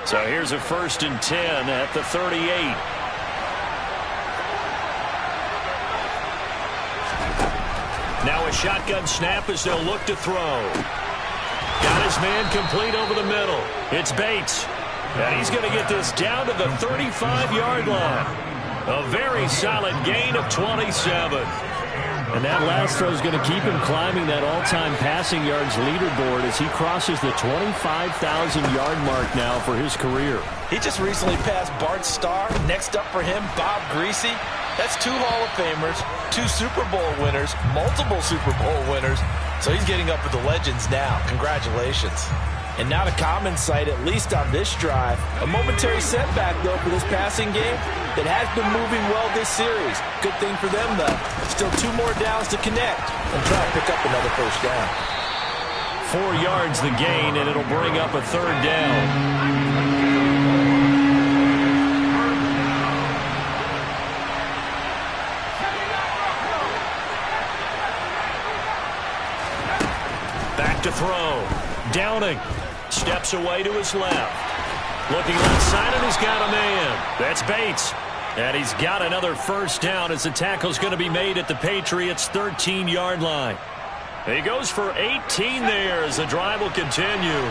So here's a 1st and 10 at the 38. Now a shotgun snap as they'll look to throw. Got his man complete over the middle. It's Bates. And he's going to get this down to the 35-yard line. A very solid gain of 27. And that last throw is going to keep him climbing that all-time passing yards leaderboard as he crosses the 25,000-yard mark now for his career. He just recently passed Bart Starr. Next up for him, Bob Greasy. That's 2 Hall of Famers, 2 Super Bowl winners, multiple Super Bowl winners. So he's getting up with the legends now. Congratulations. And not a common sight, at least on this drive. A momentary setback, though, for this passing game that has been moving well this series. Good thing for them, though. Still 2 more downs to connect and try to pick up another 1st down. 4 yards the gain, and it'll bring up a 3rd down. Back to throw. Downing. Steps away to his left. Looking left side, and he's got a man. That's Bates. And he's got another 1st down as the tackle's going to be made at the Patriots' 13-yard line. He goes for 18 there as the drive will continue.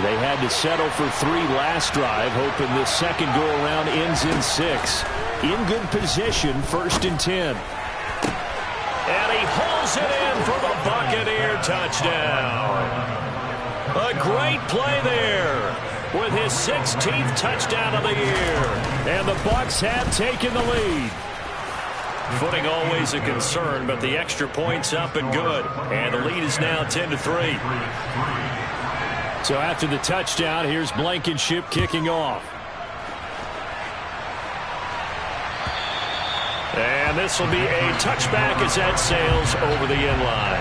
They had to settle for 3 last drive, hoping this second go-around ends in 6. In good position, 1st and 10. And he hauls it in for the Buccaneer touchdown. A great play there with his 16th touchdown of the year. And the Bucs have taken the lead. Footing always a concern, but the extra point's up and good. And the lead is now 10-3. So after the touchdown, here's Blankenship kicking off. And this will be a touchback as that sails over the end line.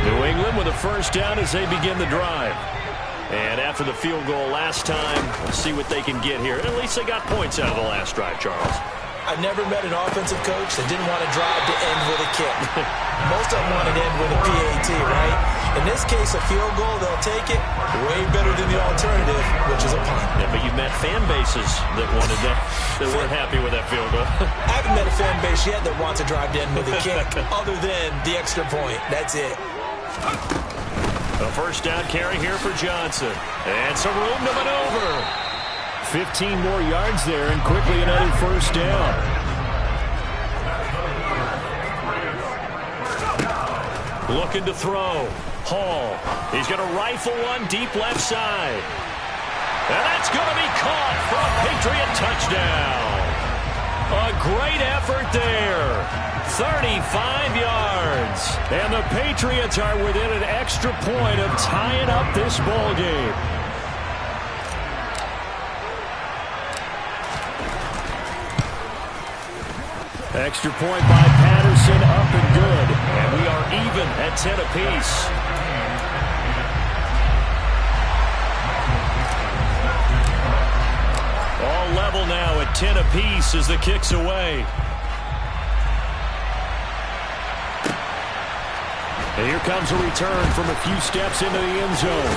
New England with a 1st down as they begin the drive. And after the field goal last time, we'll see what they can get here. At least they got points out of the last drive, Charles. I've never met an offensive coach that didn't want to drive to end with a kick. Most of them want to end with a PAT, right? In this case, a field goal, they'll take it. Way better than the alternative, which is a punt. Yeah, but you've met fan bases that wanted that weren't happy with that field goal. I haven't met a fan base yet that wants to drive to end with a kick other than the extra point. That's it. A 1st down carry here for Johnson. And some room to maneuver. 15 more yards there, and quickly another 1st down. Looking to throw. Hall. He's going to rifle one deep left side. And that's going to be caught for a Patriot touchdown. A great effort there. 35 yards. And the Patriots are within an extra point of tying up this ball game. Extra point by Patterson, up and good. And we are even at 10 apiece. All level now at 10 apiece as the kick's away. And here comes a return from a few steps into the end zone.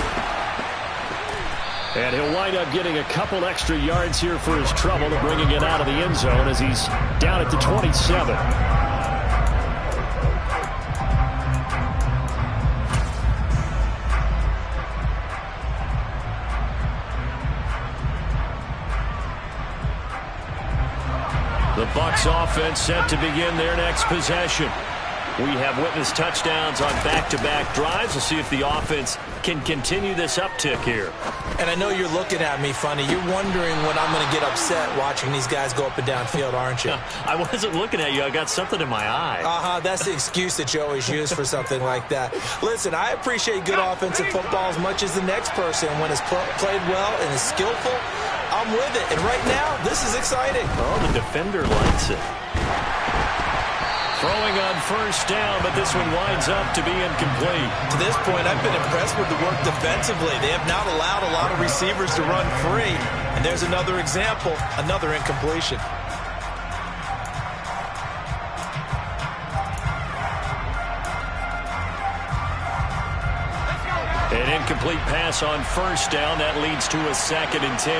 And he'll wind up getting a couple extra yards here for his trouble, bringing it out of the end zone as he's down at the 27. The Bucs offense set to begin their next possession. We have witnessed touchdowns on back-to-back drives. We'll see if the offense can continue this uptick here. And I know you're looking at me funny. You're wondering when I'm going to get upset watching these guys go up and down field, aren't you? I wasn't looking at you. I got something in my eye. That's the excuse that you always use for something like that. Listen, I appreciate good offensive football as much as the next person. When it's played well and is skillful, I'm with it. And right now, this is exciting. Oh, the defender likes it. Throwing on 1st down, but this one winds up to be incomplete. To this point, I've been impressed with the work defensively. They have not allowed a lot of receivers to run free. And there's another example, another incompletion. incomplete pass on first down. That leads to a 2nd and 10.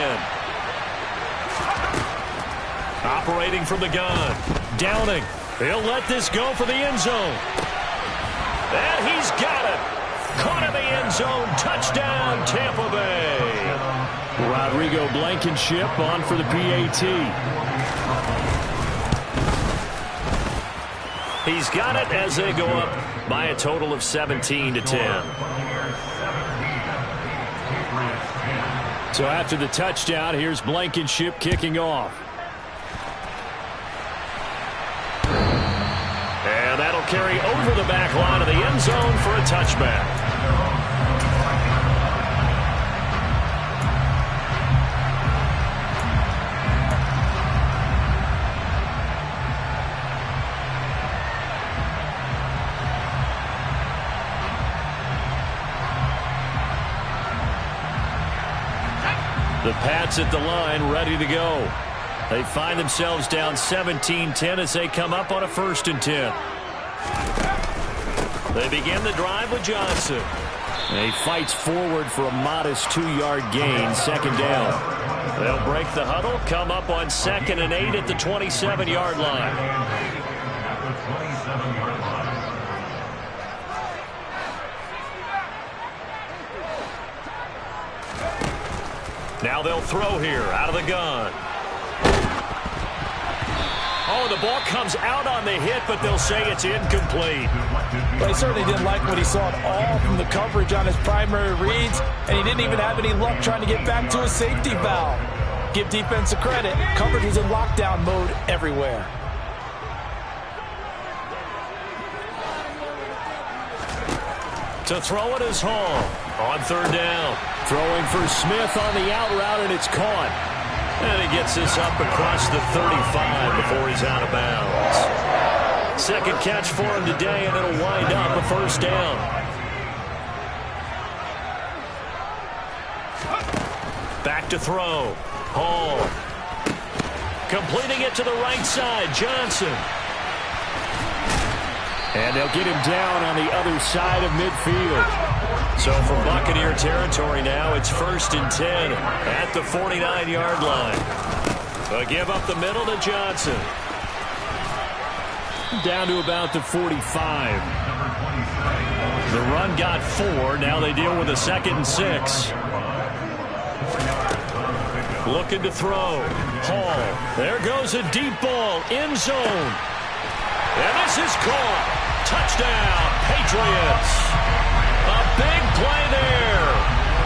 Operating from the gun. Downing. He'll let this go for the end zone. And he's got it. Caught in the end zone. Touchdown, Tampa Bay. Rodrigo Blankenship on for the PAT. He's got it as they go up by a total of 17 to 10. So after the touchdown, here's Blankenship kicking off. And that'll carry over the back line of the end zone for a touchback. The Pats at the line, ready to go. They find themselves down 17-10 as they come up on a 1st and 10. They begin the drive with Johnson. And he fights forward for a modest 2-yard gain, 2nd down. They'll break the huddle, come up on 2nd and 8 at the 27-yard line. Now they'll throw here out of the gun. Oh, the ball comes out on the hit, but they'll say it's incomplete. Well, he certainly didn't like what he saw at all from the coverage on his primary reads, and he didn't even have any luck trying to get back to his safety valve. Give defense a credit. Coverage was in lockdown mode everywhere. To throw it is Hall on 3rd down. Throwing for Smith on the out route, and it's caught. And he gets this up across the 35 before he's out of bounds. 2nd catch for him today, and it'll wind up a 1st down. Back to throw. Hall. Completing it to the right side. Johnson. And they'll get him down on the other side of midfield. So from Buccaneer territory now, it's 1st and 10 at the 49-yard line. A give up the middle to Johnson. Down to about the 45. The run got 4. Now they deal with a 2nd and 6. Looking to throw. Hall. There goes a deep ball. End zone. And this is caught. Touchdown, Patriots. A big play there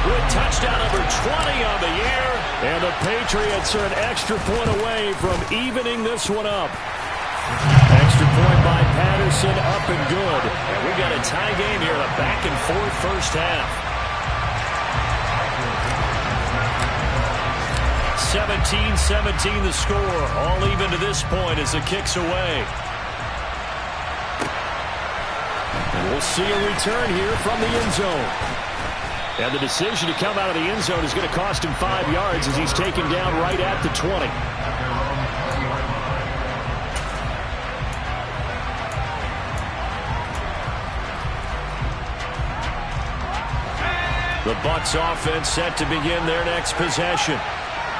with touchdown number 20 on the year. And the Patriots are an extra point away from evening this one up. Extra point by Patterson, up and good. And we got a tie game here, a back-and-forth first half. 17-17 the score. All even to this point as the kick's away. And we'll see a return here from the end zone. And the decision to come out of the end zone is going to cost him 5 yards as he's taken down right at the 20. The Bucs offense set to begin their next possession.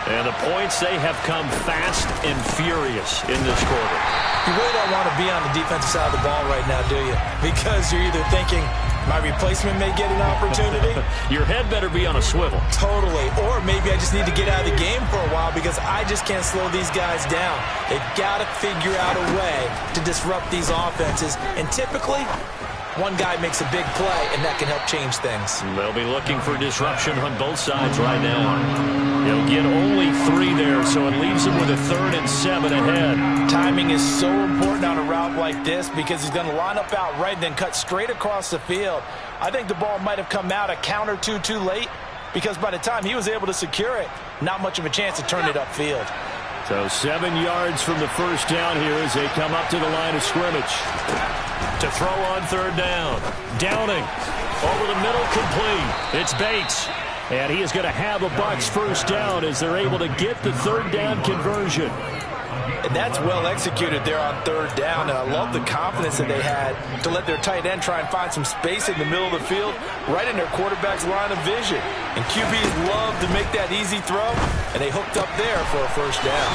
And the points, they have come fast and furious in this quarter. You really don't want to be on the defensive side of the ball right now, do you? Because you're either thinking, my replacement may get an opportunity. Your head better be on a swivel. Totally. Or maybe I just need to get out of the game for a while because I just can't slow these guys down. They've got to figure out a way to disrupt these offenses. And typically, one guy makes a big play, and that can help change things. They'll be looking for disruption on both sides right now. He'll get only 3 there, so it leaves him with a 3rd and 7 ahead. Timing is so important on a route like this because he's going to line up out right and then cut straight across the field. I think the ball might have come out a count or two too late because by the time he was able to secure it, not much of a chance to turn it upfield. So 7 yards from the first down here as they come up to the line of scrimmage. To throw on 3rd down. Downing. Over the middle, complete. It's Bates. And he is going to have a Bucs first down as they're able to get the 3rd down conversion. And that's well executed there on third down. And I love the confidence that they had to let their tight end try and find some space in the middle of the field, right in their quarterback's line of vision. And QBs love to make that easy throw, and they hooked up there for a first down.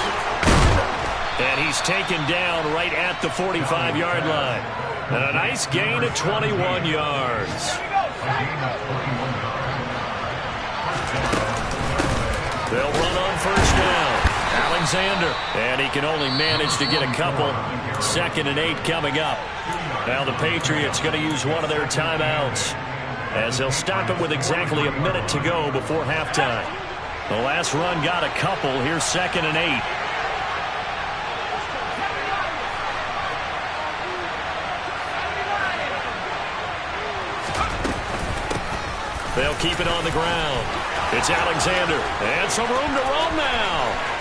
And he's taken down right at the 45-yard line. And a nice gain of 21 yards. They'll run on first down. Alexander. And he can only manage to get a couple. 2nd and 8 coming up. Now the Patriots going to use one of their timeouts, as they'll stop it with exactly a minute to go before halftime. The last run got a couple. Here's 2nd and 8. They'll keep it on the ground. It's Alexander. And some room to roam now.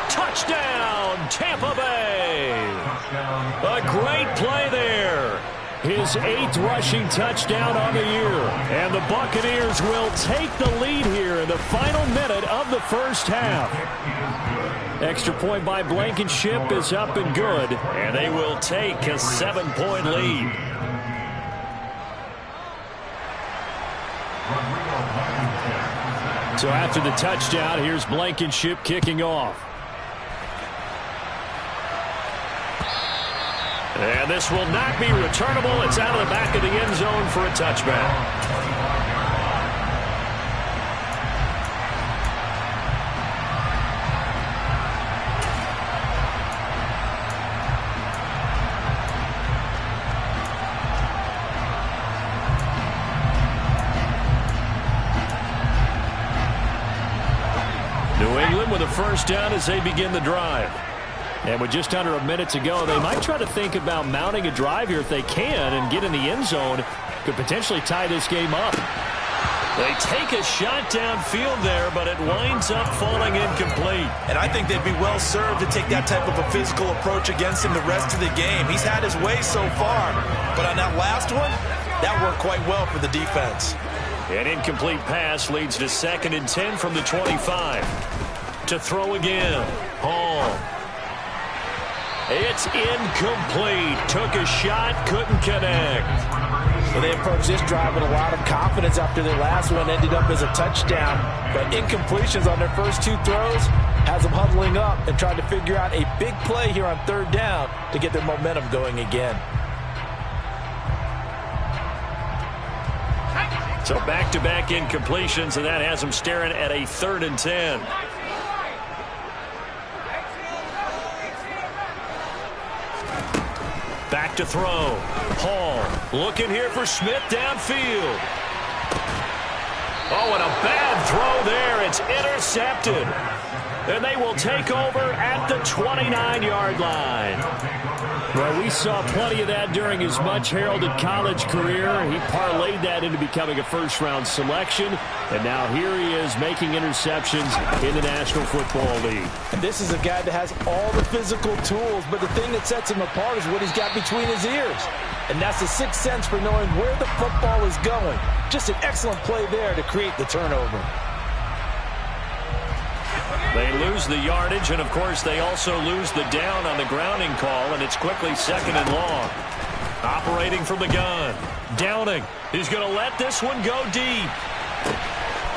Touchdown, Tampa Bay. A great play there. His 8th rushing touchdown on the year. And the Buccaneers will take the lead here in the final minute of the first half. Extra point by Blankenship is up and good. And they will take a 7-point lead. So after the touchdown, here's Blankenship kicking off. And this will not be returnable. It's out of the back of the end zone for a touchback. New England with a first down as they begin the drive. And with just under a minute to go, they might try to think about mounting a drive here if they can and get in the end zone. Could potentially tie this game up. They take a shot downfield there, but it winds up falling incomplete. And I think they'd be well served to take that type of a physical approach against him the rest of the game. He's had his way so far, but on that last one, that worked quite well for the defense. An incomplete pass leads to 2nd and 10 from the 25. To throw again, Hall. It's incomplete. Took a shot, couldn't connect. Well, they approached this drive with a lot of confidence after their last one ended up as a touchdown. But incompletions on their first 2 throws has them huddling up and trying to figure out a big play here on third down to get their momentum going again. So back-to-back incompletions, and that has them staring at a 3rd and 10. Back to throw. Hall looking here for Smith downfield. Oh, and a bad throw there. It's intercepted. And they will take over at the 29-yard line. Well, we saw plenty of that during his much-heralded college career. He parlayed that into becoming a first-round selection. And now here he is making interceptions in the National Football League. And this is a guy that has all the physical tools, but the thing that sets him apart is what he's got between his ears. And that's the sixth sense for knowing where the football is going. Just an excellent play there to create the turnover. They lose the yardage, and, of course, they also lose the down on the grounding call, and it's quickly 2nd and long. Operating from the gun. Downing. He's going to let this one go deep.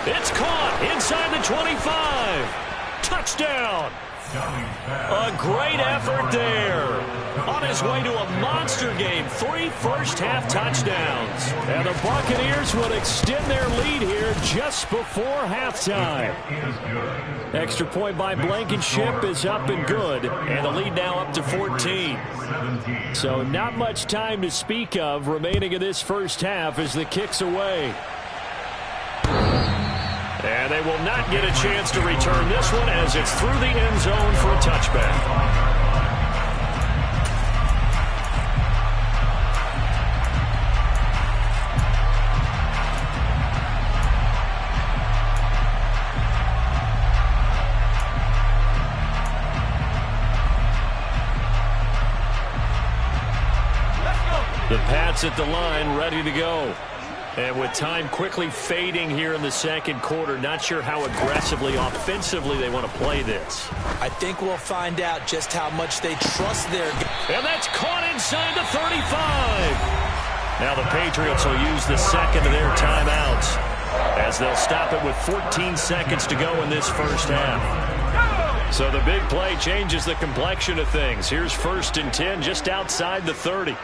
It's caught inside the 25. Touchdown. A great effort there. On his way to a monster game. 3 first-half touchdowns. And the Buccaneers will extend their lead here just before halftime. Extra point by Blankenship is up and good. And the lead now up to 14. So not much time to speak of remaining in this first half as the kick's away. And they will not get a chance to return this one as it's through the end zone for a touchback. The Pats at the line, ready to go. And with time quickly fading here in the second quarter, not sure how aggressively, offensively they want to play this. I think we'll find out just how much they trust their guy. And that's caught inside the 35. Now the Patriots will use the second of their timeouts as they'll stop it with 14 seconds to go in this first half. So the big play changes the complexion of things. Here's 1st and 10 just outside the 30.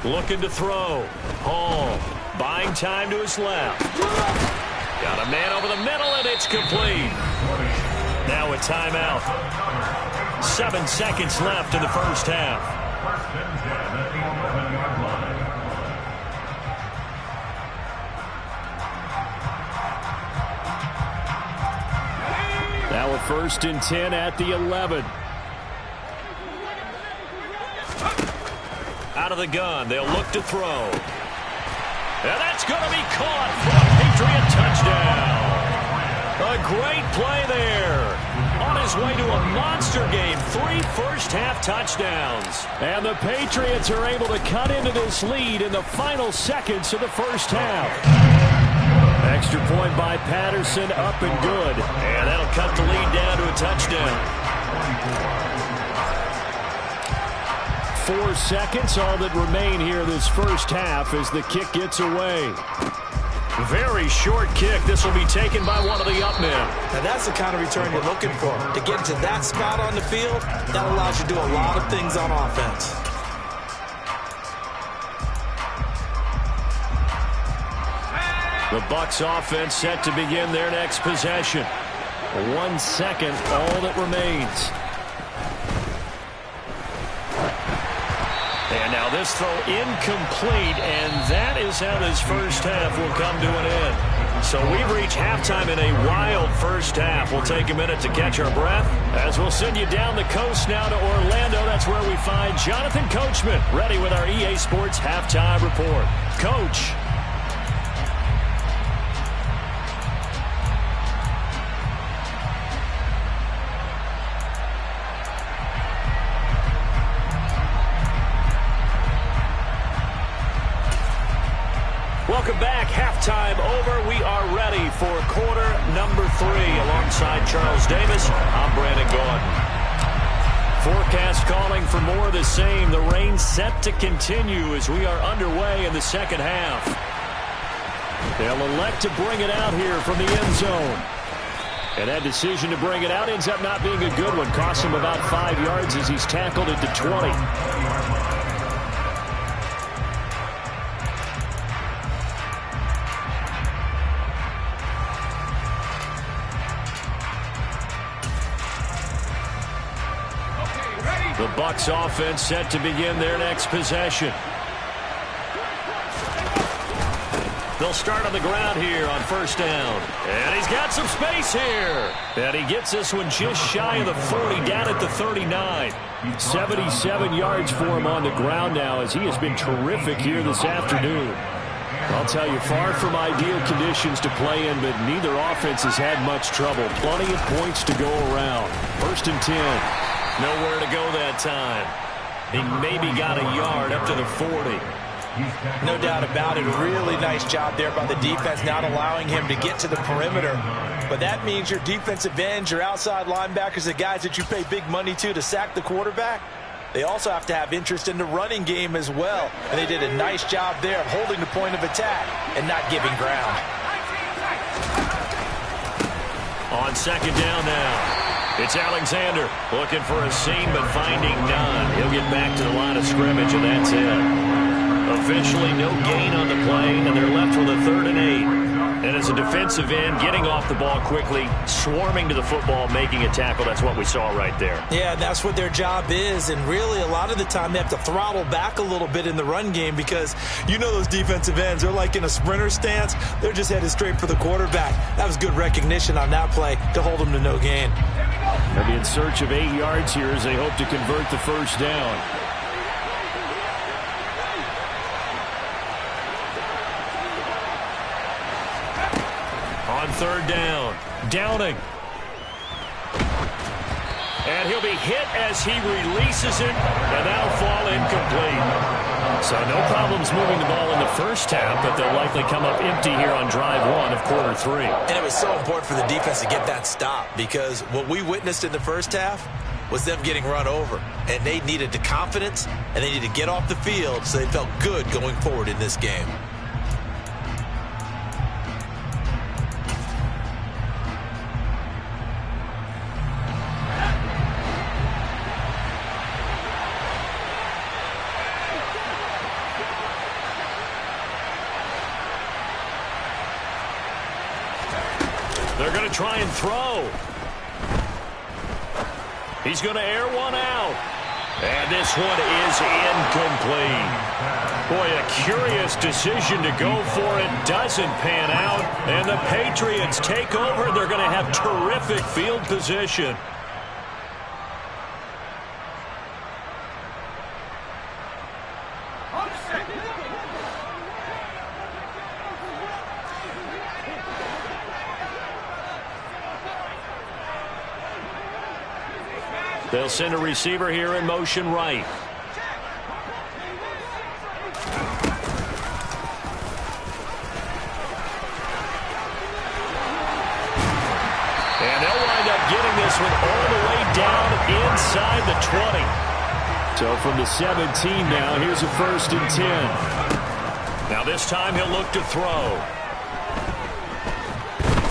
Looking to throw. Hall buying time to his left. Got a man over the middle, and it's complete. Now a timeout. 7 seconds left in the first half. Now a 1st and 10 at the 11. Out of the gun, they'll look to throw. And that's going to be caught for a Patriot touchdown. A great play there. On his way to a monster game, 3 first-half touchdowns. And the Patriots are able to cut into this lead in the final seconds of the first half. Extra point by Patterson, up and good. And that'll cut the lead down to a touchdown. 4 seconds, all that remain here this first half as the kick gets away. Very short kick. This will be taken by one of the up men. Now that's the kind of return you're looking for. To get into that spot on the field, that allows you to do a lot of things on offense. The Bucs offense set to begin their next possession. 1 second, all that remains. And now this throw incomplete, and that is how this first half will come to an end. So we've reached halftime in a wild first half. We'll take a minute to catch our breath as we'll send you down the coast now to Orlando. That's where we find Jonathan Coachman ready with our EA Sports Halftime Report. Coach. Welcome back. Halftime over. We are ready for quarter number 3. Alongside Charles Davis, I'm Brandon Gordon. Forecast calling for more of the same. The rain set to continue as we are underway in the second half. They'll elect to bring it out here from the end zone. And that decision to bring it out ends up not being a good one. Costs him about 5 yards as he's tackled at the 20. The Bucs offense set to begin their next possession. They'll start on the ground here on first down. And he's got some space here. And he gets this one just shy of the 40, down at the 39. 77 yards for him on the ground now as he has been terrific here this afternoon. I'll tell you, far from ideal conditions to play in, but neither offense has had much trouble. Plenty of points to go around. 1st and 10. Nowhere to go that time. He maybe got a yard up to the 40. No doubt about it. Really nice job there by the defense, not allowing him to get to the perimeter. But that means your defensive ends, your outside linebackers, the guys that you pay big money to sack the quarterback, they also have to have interest in the running game as well. And they did a nice job there of holding the point of attack and not giving ground. On second down now. It's Alexander looking for a seam but finding none. He'll get back to the line of scrimmage, and that's it. Officially no gain on the play, and they're left with a 3rd and 8. And as a defensive end, getting off the ball quickly, swarming to the football, making a tackle, that's what we saw right there. Yeah, that's what their job is, and really a lot of the time they have to throttle back a little bit in the run game because you know those defensive ends, they're like in a sprinter stance. They're just headed straight for the quarterback. That was good recognition on that play to hold them to no gain. They'll be in search of 8 yards here as they hope to convert the first down. On 3rd down, Downing. And he'll be hit as he releases it, and that'll fall incomplete. So no problems moving the ball in the first half, but they'll likely come up empty here on drive one of quarter three. And it was so important for the defense to get that stop, because what we witnessed in the first half was them getting run over. And they needed the confidence, and they needed to get off the field so they felt good going forward in this game. They're going to try and throw. He's going to air one out. And this one is incomplete. Boy, a curious decision to go for it. Doesn't pan out. And the Patriots take over. They're going to have terrific field position. They'll send a receiver here in motion right. And they'll wind up getting this one all the way down inside the 20. So from the 17 now, here's a 1st and 10. Now this time he'll look to throw.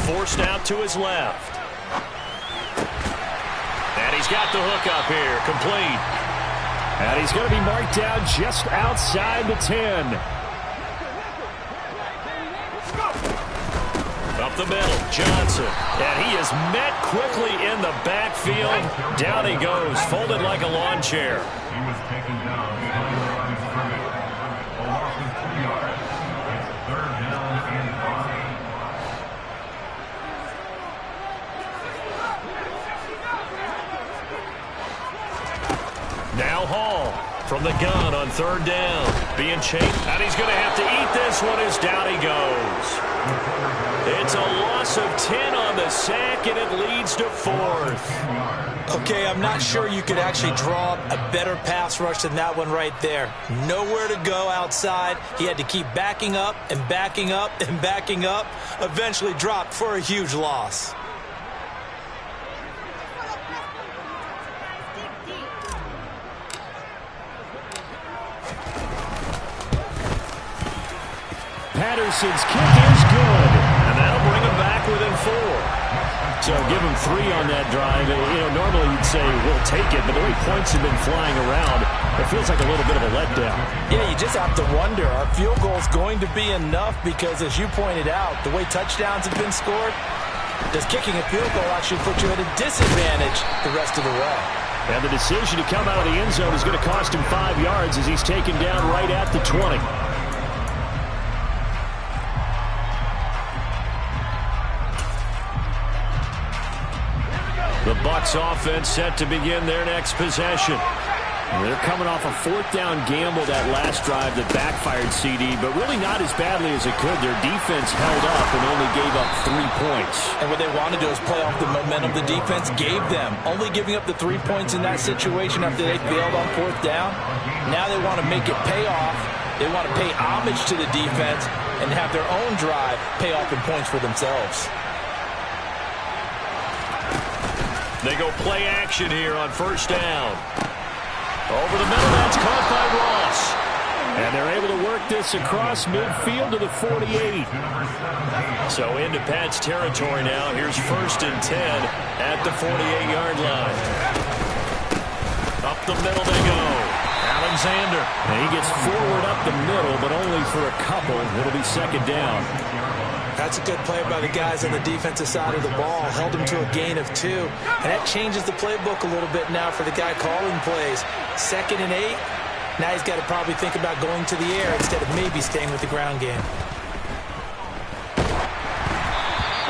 Forced out to his left. And he's got the hook up here, complete. And he's going to be marked down just outside the 10. Up the middle, Johnson. And he is met quickly in the backfield. Down he goes, folded like a lawn chair. He was taken down behind the line of scrimmage. A loss of 2 yards. It's 3rd down and 5. Now Hall from the gun on 3rd down. Being chased. And he's going to have to eat this one as down he goes. It's a loss of 10 on the sack, and it leads to 4th. Okay, I'm not sure you could actually draw a better pass rush than that one right there. Nowhere to go outside. He had to keep backing up and backing up and backing up. Eventually dropped for a huge loss. Patterson's kick is good. And that'll bring him back within 4. So give him 3 on that drive. Normally you'd say we'll take it, but the way points have been flying around, it feels like a little bit of a letdown. Yeah, you just have to wonder, are field goals going to be enough? Because as you pointed out, the way touchdowns have been scored, does kicking a field goal actually put you at a disadvantage the rest of the way? And the decision to come out of the end zone is going to cost him 5 yards as he's taken down right at the 20. The Bucs offense set to begin their next possession. They're coming off a 4th down gamble that last drive that backfired CD, but really not as badly as it could. Their defense held up and only gave up 3 points. And what they want to do is play off the momentum the defense gave them. Only giving up the 3 points in that situation after they failed on 4th down. Now they want to make it pay off. They want to pay homage to the defense and have their own drive pay off in points for themselves. They go play action here on 1st down. Over the middle, that's caught by Ross. And they're able to work this across midfield to the 48. So into Pat's territory now. Here's 1st and 10 at the 48-yard line. Up the middle they go. Alexander. And he gets forward up the middle, but only for a couple. It'll be 2nd down. That's a good play by the guys on the defensive side of the ball. Held him to a gain of 2. And that changes the playbook a little bit now for the guy calling plays. 2nd and 8. Now he's got to probably think about going to the air instead of maybe staying with the ground game.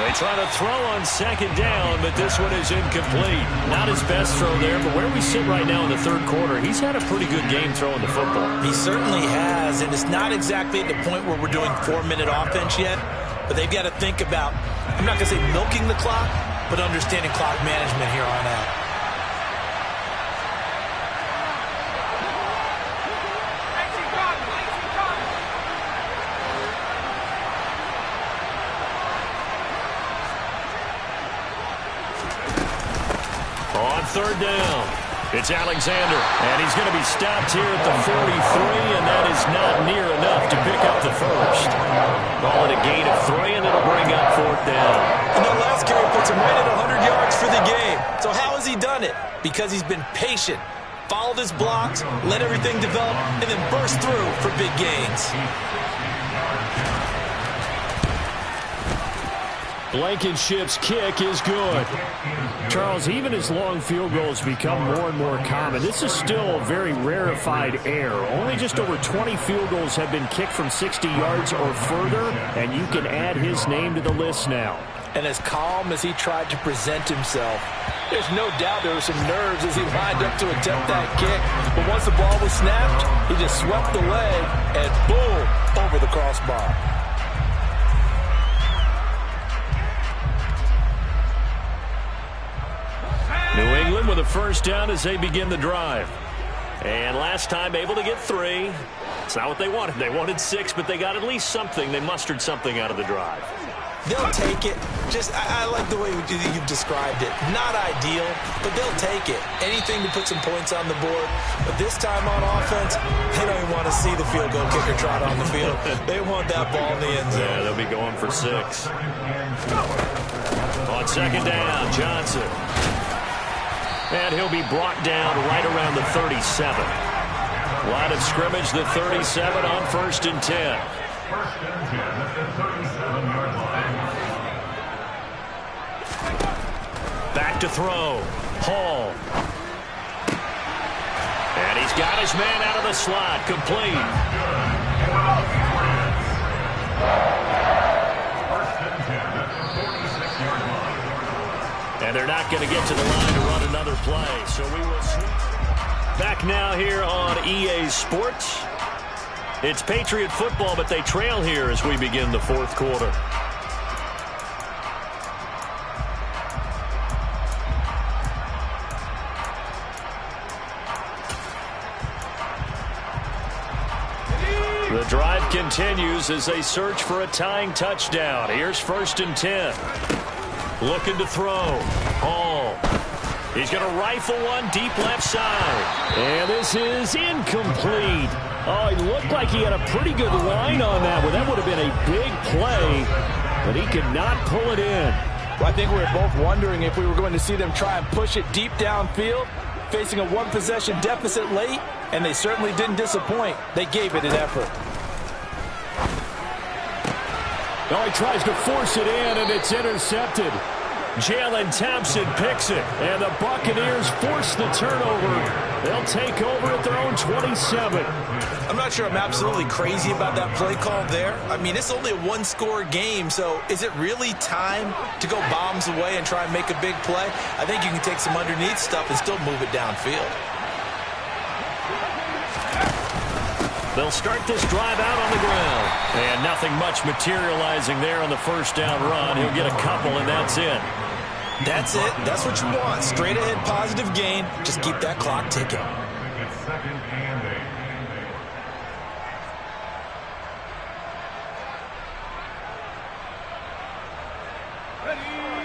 They try to throw on 2nd down, but this one is incomplete. Not his best throw there, but where we sit right now in the 3rd quarter, he's had a pretty good game throwing the football. He certainly has, and it's not exactly at the point where we're doing 4-minute offense yet. But they've got to think about, I'm not going to say milking the clock, but understanding clock management here on out. On third down, it's Alexander, and he's going to be stopped here at the 43, and that is not near enough to pick up the first. Call it a gain of 3, and it'll bring up fourth down. And that last carry puts him right at 100 yards for the game. So how has he done it? Because he's been patient, followed his blocks, let everything develop, and then burst through for big gains. Blankenship's kick is good. Charles, even as long field goals become more and more common, this is still a very rarefied air. Only just over 20 field goals have been kicked from 60 yards or further, and you can add his name to the list now. And as calm as he tried to present himself, there's no doubt there were some nerves as he lined up to attempt that kick. But once the ball was snapped, he just swept the leg and boom, over the crossbar. New England with a first down as they begin the drive. And last time able to get 3. It's not what they wanted. They wanted 6, but they got at least something. They mustered something out of the drive. They'll take it. I like the way you've described it. Not ideal, but they'll take it. Anything to put some points on the board. But this time on offense, they don't even want to see the field goal kicker trot on the field. They want that ball in the end zone. Yeah, they'll be going for 6. On second down, Johnson. And he'll be brought down right around the 37. Line of scrimmage, the 37 on 1st and 10. First and 10 at the 37-yard line. Back to throw. Hall. And he's got his man out of the slot. Complete. First and 10 at the 46-yard line. And they're not going to get to the line to run another play. So we will see. Back now here on EA Sports. It's Patriot football, but they trail here as we begin the fourth quarter. The drive continues as they search for a tying touchdown. Here's 1st and 10. Looking to throw. Hall. He's going to rifle one deep left side. And this is incomplete. Oh, it looked like he had a pretty good line on that one. That would have been a big play, but he could not pull it in. Well, I think we were both wondering if we were going to see them try and push it deep downfield, facing a one-possession deficit late, and they certainly didn't disappoint. They gave it an effort. Oh, he tries to force it in, and it's intercepted. Jalen Thompson picks it, and the Buccaneers force the turnover. They'll take over at their own 27. I'm not sure I'm absolutely crazy about that play call there. I mean, it's only a one-score game, so is it really time to go bombs away and try and make a big play? I think you can take some underneath stuff and still move it downfield. They'll start this drive out on the ground. And nothing much materializing there on the first down run. He'll get a couple, and that's it. That's it. That's what you want. Straight ahead positive gain. Just keep that clock ticking. It's 2nd and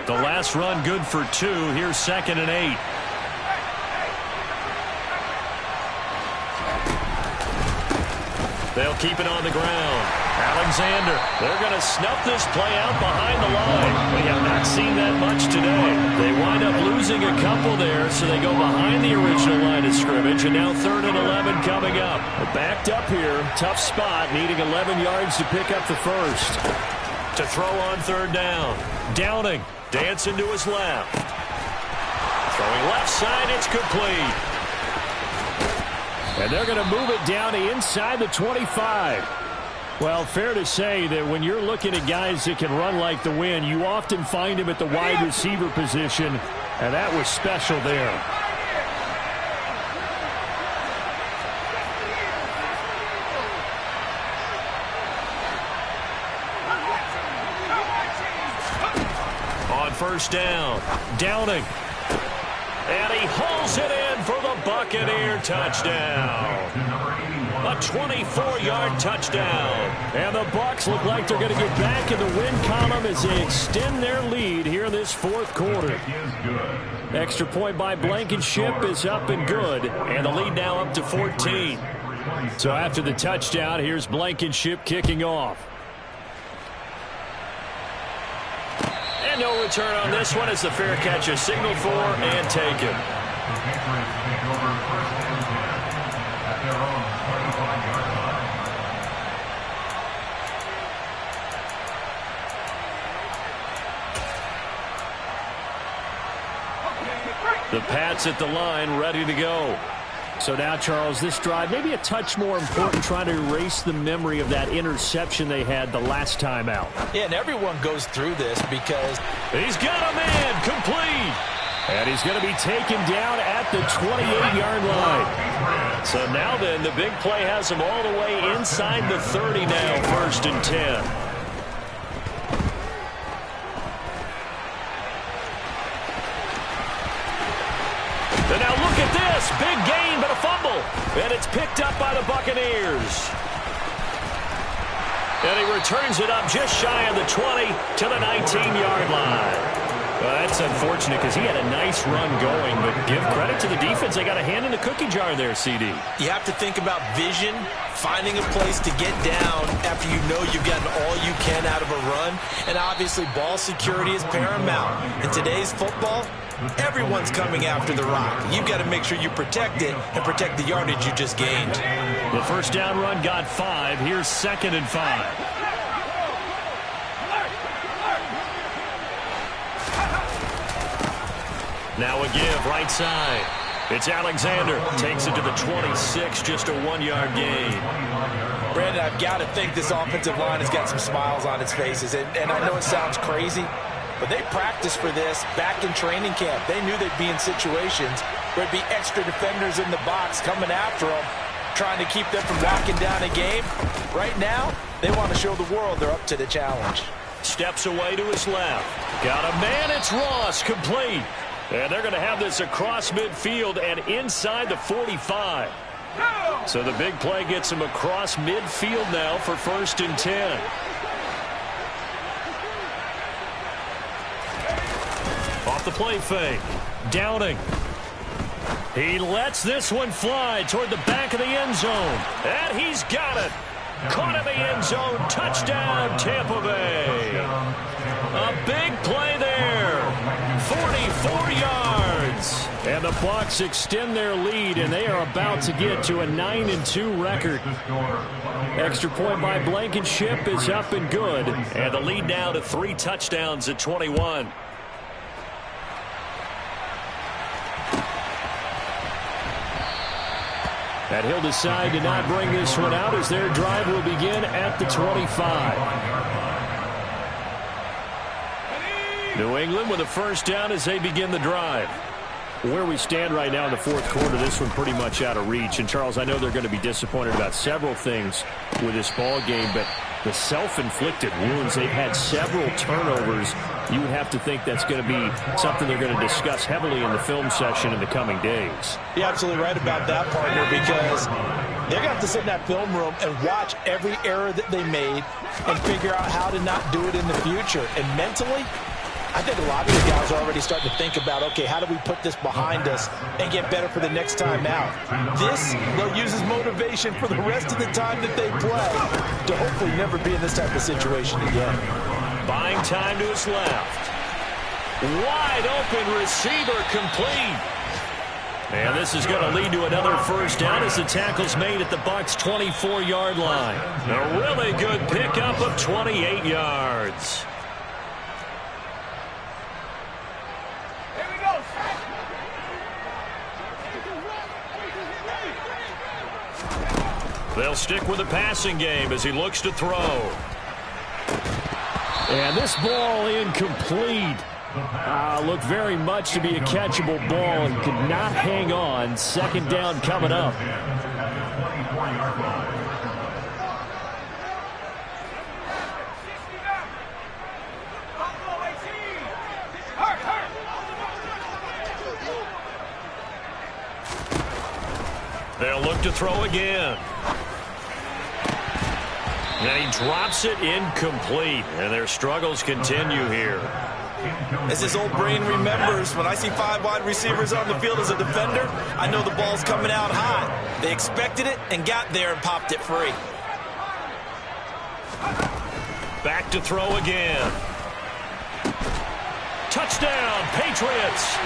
8. The last run good for 2. Here's 2nd and 8. They'll keep it on the ground. Alexander, they're going to snuff this play out behind the line. We have not seen that much today. They wind up losing a couple there, so they go behind the original line of scrimmage, and now 3rd and 11 coming up. They're backed up here. Tough spot, needing 11 yards to pick up the first. To throw on 3rd down. Downing, dancing to his left. Throwing left side, it's complete. And they're going to move it down to inside the 25. Well, fair to say that when you're looking at guys that can run like the wind, you often find them at the wide receiver position, and that was special there. On first down, Downing. And he hauls it in for the Buccaneer touchdown. A 24-yard touchdown. And the Bucs look like they're going to get back in the win column as they extend their lead here in this fourth quarter. Extra point by Blankenship is up and good. And the lead now up to 14. So after the touchdown, here's Blankenship kicking off. And no return on this one as the fair catch is signaled for and taken. The Pats at the line, ready to go. So now, Charles, this drive maybe a touch more important, trying to erase the memory of that interception they had the last time out. Yeah, and everyone goes through this because he's got a man complete. And he's going to be taken down at the 28-yard line. So now then, the big play has him all the way inside the 30 now, 1st and 10. And now look at this. Big gain, but a fumble. And it's picked up by the Buccaneers. And he returns it up just shy of the 20 to the 19-yard line. Well, that's unfortunate because he had a nice run going, but give credit to the defense. They got a hand in the cookie jar there, CD. You have to think about vision, finding a place to get down after you know you've gotten all you can out of a run. And obviously, ball security is paramount. In today's football, everyone's coming after the rock. You've got to make sure you protect it and protect the yardage you just gained. The first down run got 5. Here's 2nd and 5. Now a give, right side. It's Alexander. Takes it to the 26, just a 1-yard gain. Brandon, I've got to think this offensive line has got some smiles on its faces. And I know it sounds crazy, but they practiced for this back in training camp. They knew they'd be in situations where there'd be extra defenders in the box coming after them, trying to keep them from locking down a game. Right now, they want to show the world they're up to the challenge. Steps away to his left. Got a man, it's Ross, complete. And they're going to have this across midfield and inside the 45. So the big play gets him across midfield now for 1st and 10. Off the play fake. Downing. He lets this one fly toward the back of the end zone. And he's got it. Caught in the end zone. Touchdown, Tampa Bay. A big play there. 44 yards. And the Bucs extend their lead, and they are about to get to a 9-2 record. Extra point by Blankenship is up and good. And the lead now to 3 touchdowns at 21. And he'll decide to not bring this one out as their drive will begin at the 25. New England with a first down as they begin the drive. Where we stand right now in the fourth quarter, this one pretty much out of reach. And, Charles, I know they're going to be disappointed about several things with this ball game, but the self-inflicted wounds, they've had several turnovers. You would have to think that's going to be something they're going to discuss heavily in the film session in the coming days. You're absolutely right about that, partner, because they're going to have to sit in that film room and watch every error that they made and figure out how to not do it in the future. And mentally, I think a lot of the guys are already starting to think about, okay, how do we put this behind us and get better for the next time out? This, they'll use as motivation for the rest of the time that they play to hopefully never be in this type of situation again. Buying time to his left. Wide open receiver complete. And this is going to lead to another first down as the tackle's made at the Bucs' 24-yard line. A really good pickup of 28 yards. They'll stick with the passing game as he looks to throw. And this ball incomplete. Looked very much to be a catchable ball and could not hang on. Second down coming up. They'll look to throw again. And he drops it incomplete. And their struggles continue here. As his old brain remembers, when I see 5 wide receivers on the field as a defender, I know the ball's coming out hot. They expected it and got there and popped it free. Back to throw again. Touchdown, Patriots.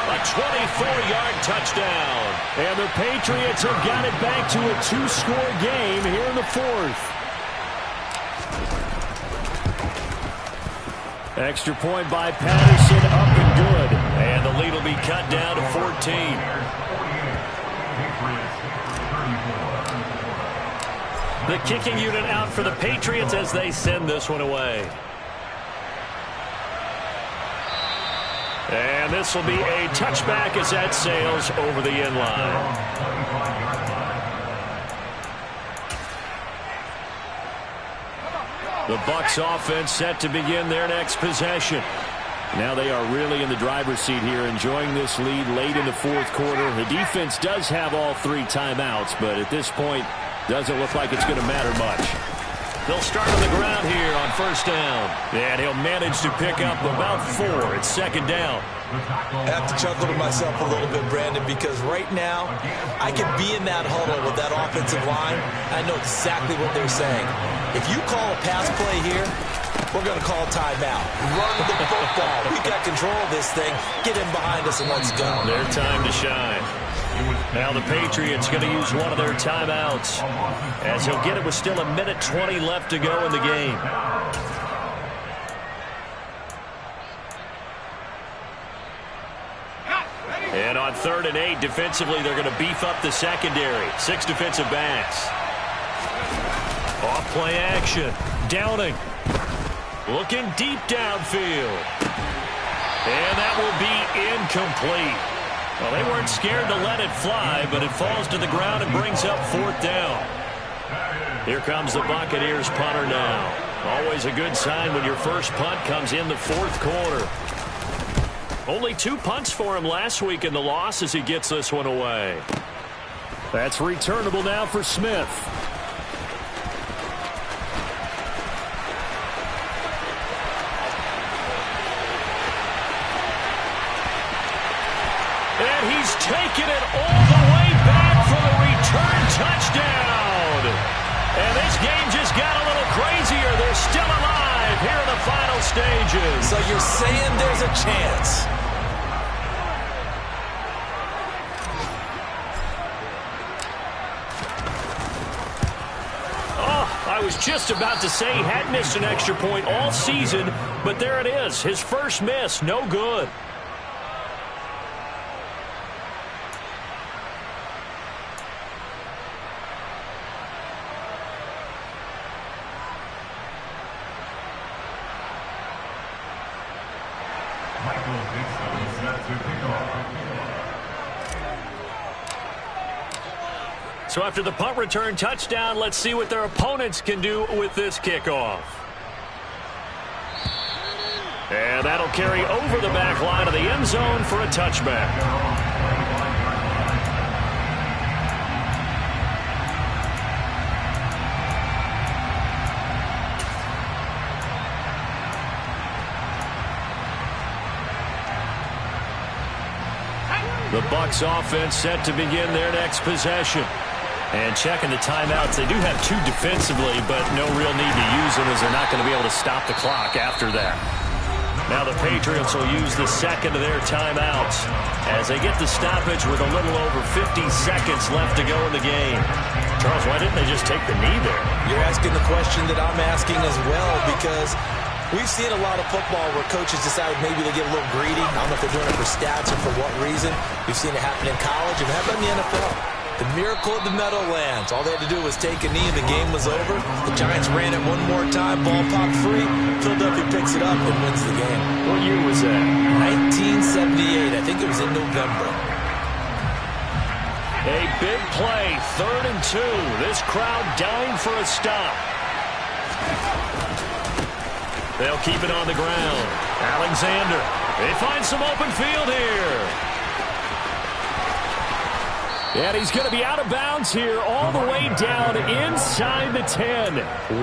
A 24-yard touchdown. And the Patriots have got it back to a 2-score game here in the 4th. Extra point by Patterson, up and good. And the lead will be cut down to 14. The kicking unit out for the Patriots as they send this one away. And this will be a touchback as that sails over the end line. The Bucs offense set to begin their next possession. Now they are really in the driver's seat here, enjoying this lead late in the 4th quarter. The defense does have all 3 timeouts, but at this point, doesn't look like it's going to matter much. They'll start on the ground here on 1st down. And he'll manage to pick up about 4. It's 2nd down. I have to chuckle to myself a little bit, Brandon, because right now I could be in that huddle with that offensive line. I know exactly what they're saying. If you call a pass play here, we're going to call a timeout. Run the football. We got control of this thing. Get in behind us and let's go. Their time to shine. Now the Patriots going to use one of their timeouts as he'll get it with still 1:20 left to go in the game. And on 3rd and 8, defensively, they're going to beef up the secondary. 6 defensive backs. Off play action. Downing. Looking deep downfield. And that will be incomplete. Well, they weren't scared to let it fly, but it falls to the ground and brings up 4th down. Here comes the Buccaneers punter now. Always a good sign when your first punt comes in the 4th quarter. Only 2 punts for him last week in the loss as he gets this one away. That's returnable now for Smith. And he's taken it all the way back for the return touchdown. And this game just got a little crazier. They're still alive here in the final stages. So you're saying there's a chance? I was just about to say he had missed an extra point all season, but there it is. His first miss, no good. So after the punt return touchdown, let's see what their opponents can do with this kickoff. And that'll carry over the back line of the end zone for a touchback. The Bucs offense set to begin their next possession. And checking the timeouts, they do have 2 defensively, but no real need to use them as they're not going to be able to stop the clock after that. Now the Patriots will use the second of their timeouts as they get the stoppage with a little over 50 seconds left to go in the game. Charles, why didn't they just take the knee there? You're asking the question that I'm asking as well, because we've seen a lot of football where coaches decide maybe they get a little greedy. I don't know if they're doing it for stats or for what reason. We've seen it happen in college and happen in the NFL. The miracle of the Meadowlands. All they had to do was take a knee and the game was over. The Giants ran it one more time. Ball popped free. Philadelphia picks it up and wins the game. What year was that? 1978. I think it was in November. A big play. 3rd and 2. This crowd dying for a stop. They'll keep it on the ground. Alexander. They find some open field here. And he's going to be out of bounds here all the way down inside the 10.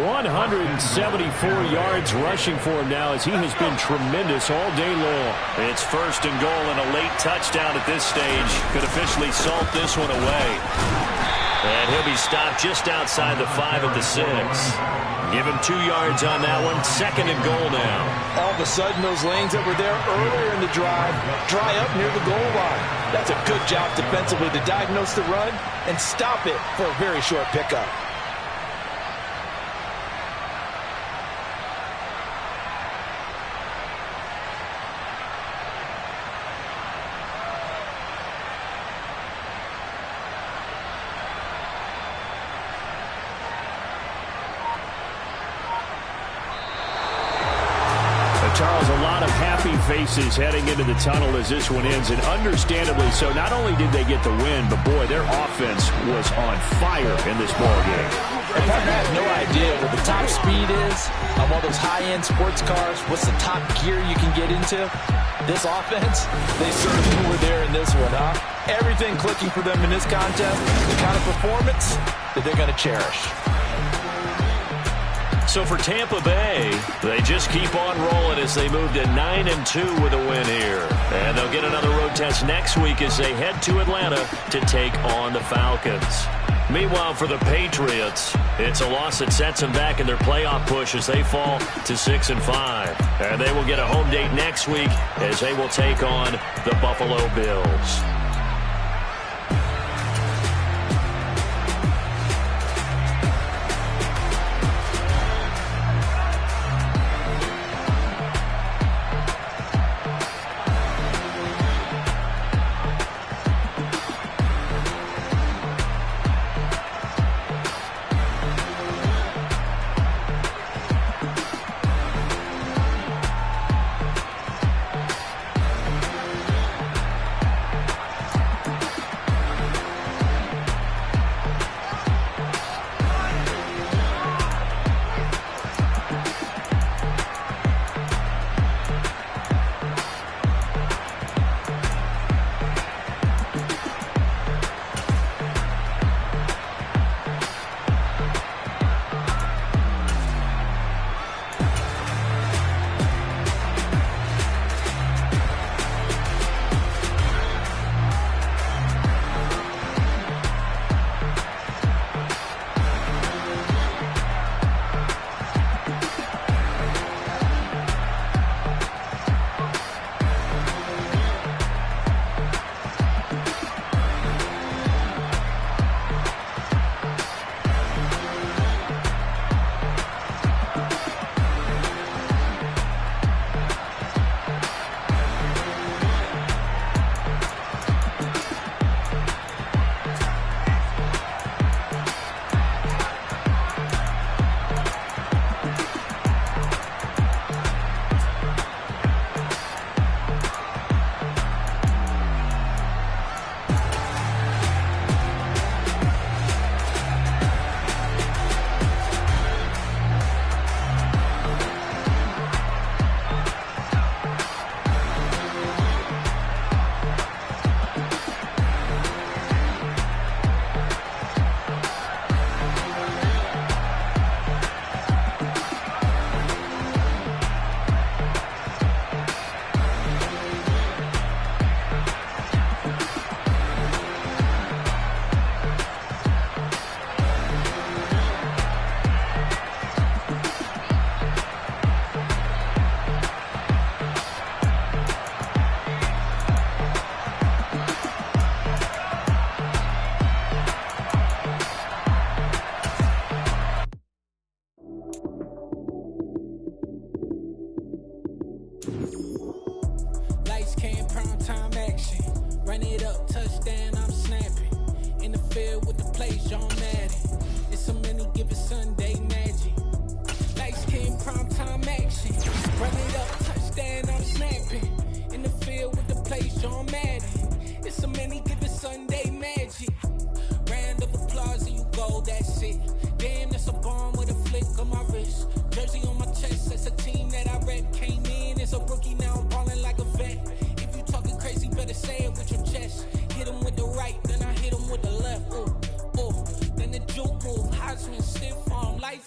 174 yards rushing for him now as he has been tremendous all day long. It's 1st and goal and a late touchdown at this stage. Could officially salt this one away. And he'll be stopped just outside the 5 at the 6. Give him 2 yards on that one. 2nd and goal now. All of a sudden, those lanes that were there earlier in the drive dry up near the goal line. That's a good job defensively to diagnose the run and stop it for a very short pickup. Charles, a lot of happy faces heading into the tunnel as this one ends, and understandably so. Not only did they get the win, but boy, their offense was on fire in this ball game. And partner, I have no idea what the top speed is on all those high-end sports cars. What's the top gear you can get into? This offense, they certainly were there in this one, huh? Everything clicking for them in this contest, the kind of performance that they're going to cherish. So for Tampa Bay, they just keep on rolling as they move to 9-2 with a win here. And they'll get another road test next week as they head to Atlanta to take on the Falcons. Meanwhile, for the Patriots, it's a loss that sets them back in their playoff push as they fall to 6-5. And they will get a home date next week as they will take on the Buffalo Bills.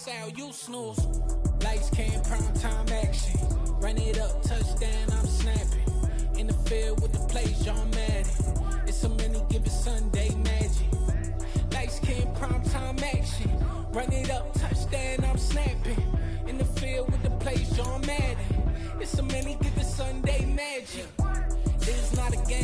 Sal, you snooze. Lights came, prime time action. Run it up, touchdown, I'm snapping. In the field with the plays, John Madden. It's so many, give it Sunday magic. Lights came, prime time action. Run it up, touchdown, I'm snapping. In the field with the plays, John Madden. It's so many, give it Sunday magic. It's not a game.